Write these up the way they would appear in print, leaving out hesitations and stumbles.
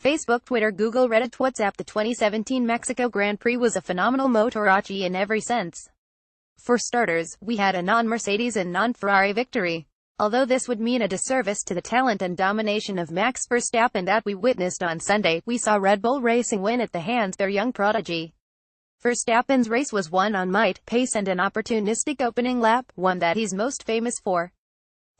Facebook, Twitter, Google, Reddit, WhatsApp. The 2017 Mexico Grand Prix was a phenomenal motorace in every sense. For starters, we had a non-Mercedes and non-Ferrari victory. Although this would mean a disservice to the talent and domination of Max Verstappen that we witnessed on Sunday, we saw Red Bull Racing win at the hands of their young prodigy. Verstappen's race was won on might, pace and an opportunistic opening lap, one that he's most famous for.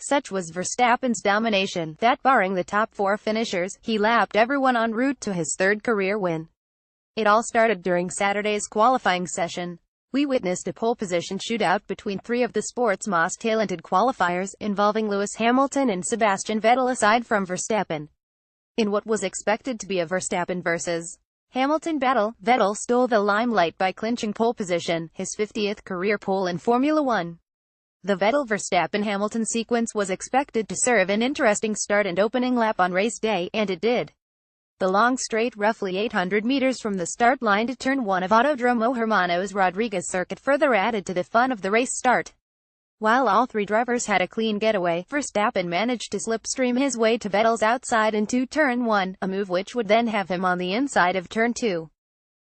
Such was Verstappen's domination, that barring the top four finishers, he lapped everyone en route to his third career win. It all started during Saturday's qualifying session. We witnessed a pole position shootout between three of the sport's most talented qualifiers, involving Lewis Hamilton and Sebastian Vettel aside from Verstappen. In what was expected to be a Verstappen versus Hamilton battle, Vettel stole the limelight by clinching pole position, his 50th career pole in Formula One. The Vettel-Verstappen-Hamilton sequence was expected to serve an interesting start and opening lap on race day, and it did. The long straight, roughly 800 meters from the start line to turn 1 of Autodromo Hermanos Rodriguez circuit further added to the fun of the race start. While all three drivers had a clean getaway, Verstappen managed to slipstream his way to Vettel's outside into turn 1, a move which would then have him on the inside of turn 2.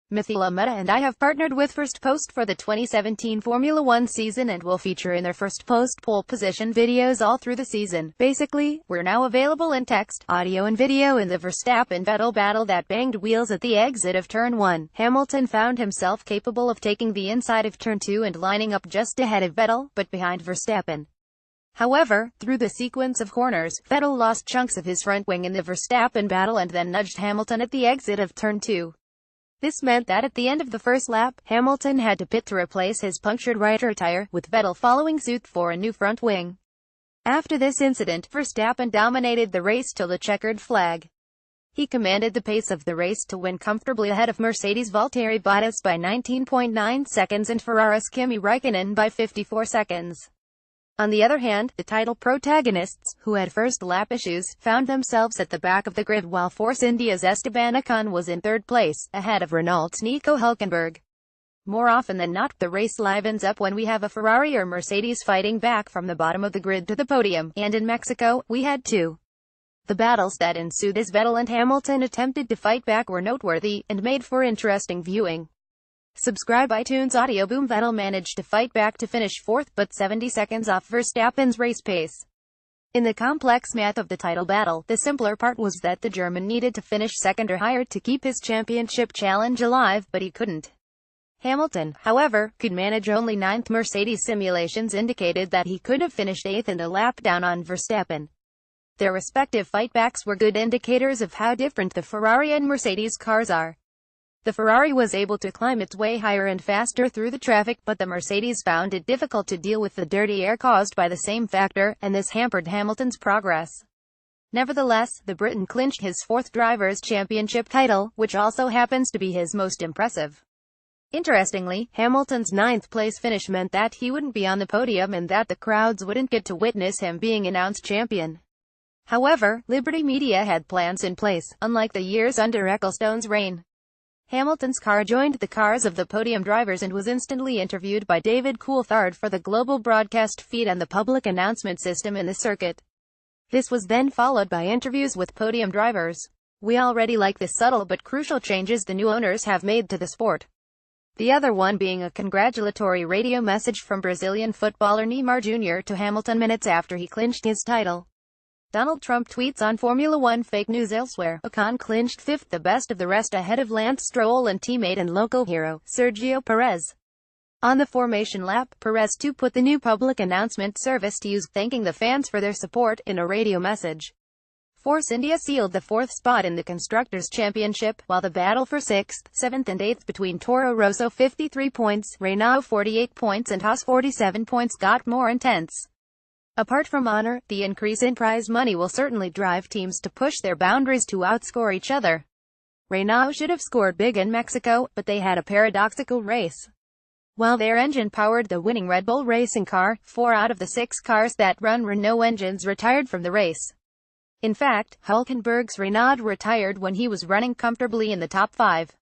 Mithila Mehta and I have partnered with First Post for the 2017 Formula One season and will feature in their First Post pole position videos all through the season. Basically, we're now available in text, audio and video in the Verstappen-Vettel battle that banged wheels at the exit of turn 1. Hamilton found himself capable of taking the inside of turn 2 and lining up just ahead of Vettel, but behind Verstappen. However, through the sequence of corners, Vettel lost chunks of his front wing in the Verstappen battle and then nudged Hamilton at the exit of turn 2. This meant that at the end of the first lap, Hamilton had to pit to replace his punctured right rear tire, with Vettel following suit for a new front wing. After this incident, Verstappen dominated the race till the checkered flag. He commanded the pace of the race to win comfortably ahead of Mercedes' Valtteri Bottas by 19.9 seconds and Ferrari's Kimi Räikkönen by 54 seconds. On the other hand, the title protagonists, who had first lap issues, found themselves at the back of the grid while Force India's Esteban Ocon was in third place, ahead of Renault's Nico Hülkenberg. More often than not, the race livens up when we have a Ferrari or Mercedes fighting back from the bottom of the grid to the podium, and in Mexico, we had two. The battles that ensued as Vettel and Hamilton attempted to fight back were noteworthy, and made for interesting viewing. Subscribe iTunes Audio Boom. Vettel managed to fight back to finish fourth, but 70 seconds off Verstappen's race pace. In the complex math of the title battle, the simpler part was that the German needed to finish second or higher to keep his championship challenge alive, but he couldn't. Hamilton, however, could manage only ninth. Mercedes simulations indicated that he could have finished eighth and a lap down on Verstappen. Their respective fightbacks were good indicators of how different the Ferrari and Mercedes cars are. The Ferrari was able to climb its way higher and faster through the traffic, but the Mercedes found it difficult to deal with the dirty air caused by the same factor, and this hampered Hamilton's progress. Nevertheless, the Briton clinched his fourth Drivers' Championship title, which also happens to be his most impressive. Interestingly, Hamilton's ninth-place finish meant that he wouldn't be on the podium and that the crowds wouldn't get to witness him being announced champion. However, Liberty Media had plans in place, unlike the years under Ecclestone's reign. Hamilton's car joined the cars of the podium drivers and was instantly interviewed by David Coulthard for the global broadcast feed and the public announcement system in the circuit. This was then followed by interviews with podium drivers. We already like the subtle but crucial changes the new owners have made to the sport. The other one being a congratulatory radio message from Brazilian footballer Neymar Jr. to Hamilton minutes after he clinched his title. Donald Trump tweets on Formula One fake news elsewhere. Ocon clinched fifth, the best of the rest, ahead of Lance Stroll and teammate and local hero, Sergio Perez. On the formation lap, Perez too put the new public announcement service to use, thanking the fans for their support, in a radio message. Force India sealed the fourth spot in the Constructors' Championship, while the battle for sixth, seventh and eighth between Toro Rosso 53 points, Renault 48 points and Haas 47 points got more intense. Apart from honor, the increase in prize money will certainly drive teams to push their boundaries to outscore each other. Renault should have scored big in Mexico, but they had a paradoxical race. While their engine powered the winning Red Bull racing car, 4 out of the 6 cars that run Renault engines retired from the race. In fact, Hülkenberg's Renault retired when he was running comfortably in the top 5.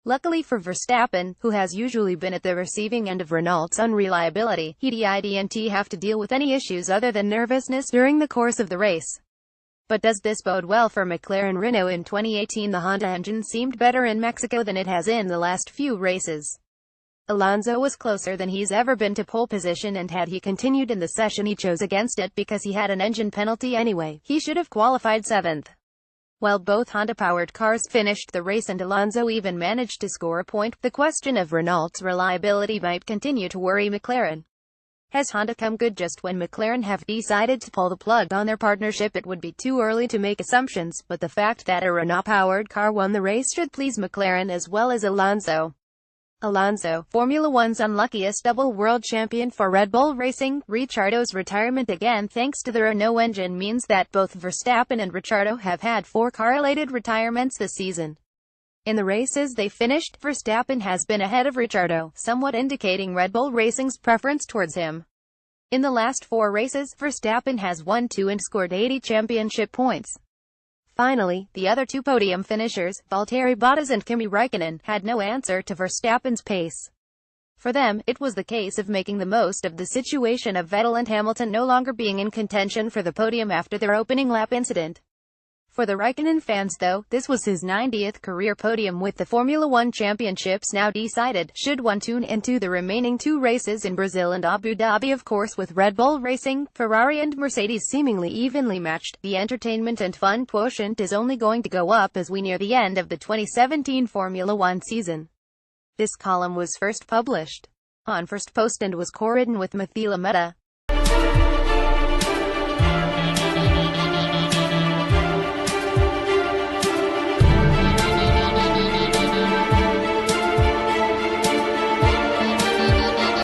Luckily for Verstappen, who has usually been at the receiving end of Renault's unreliability, he didn't have to deal with any issues other than nervousness during the course of the race. But does this bode well for McLaren? Renault in 2018? The Honda engine seemed better in Mexico than it has in the last few races. Alonso was closer than he's ever been to pole position, and had he continued in the session he chose against it because he had an engine penalty anyway. He should have qualified 7th. While both Honda-powered cars finished the race and Alonso even managed to score a point, the question of Renault's reliability might continue to worry McLaren. Has Honda come good just when McLaren have decided to pull the plug on their partnership? It would be too early to make assumptions, but the fact that a Renault-powered car won the race should please McLaren as well as Alonso. Alonso, Formula One's unluckiest double world champion for Red Bull Racing. Ricciardo's retirement again thanks to the Renault engine means that both Verstappen and Ricciardo have had 4 correlated retirements this season. In the races they finished, Verstappen has been ahead of Ricciardo, somewhat indicating Red Bull Racing's preference towards him. In the last 4 races, Verstappen has won 2 and scored 80 championship points. Finally, the other 2 podium finishers, Valtteri Bottas and Kimi Räikkönen, had no answer to Verstappen's pace. For them, it was the case of making the most of the situation of Vettel and Hamilton no longer being in contention for the podium after their opening lap incident. For the Räikkönen fans though, this was his 90th career podium. With the Formula One championships now decided, should one tune into the remaining 2 races in Brazil and Abu Dhabi? Of course, with Red Bull Racing, Ferrari and Mercedes seemingly evenly matched, the entertainment and fun quotient is only going to go up as we near the end of the 2017 Formula One season. This column was first published on First Post and was co-written with Mathila Mehta.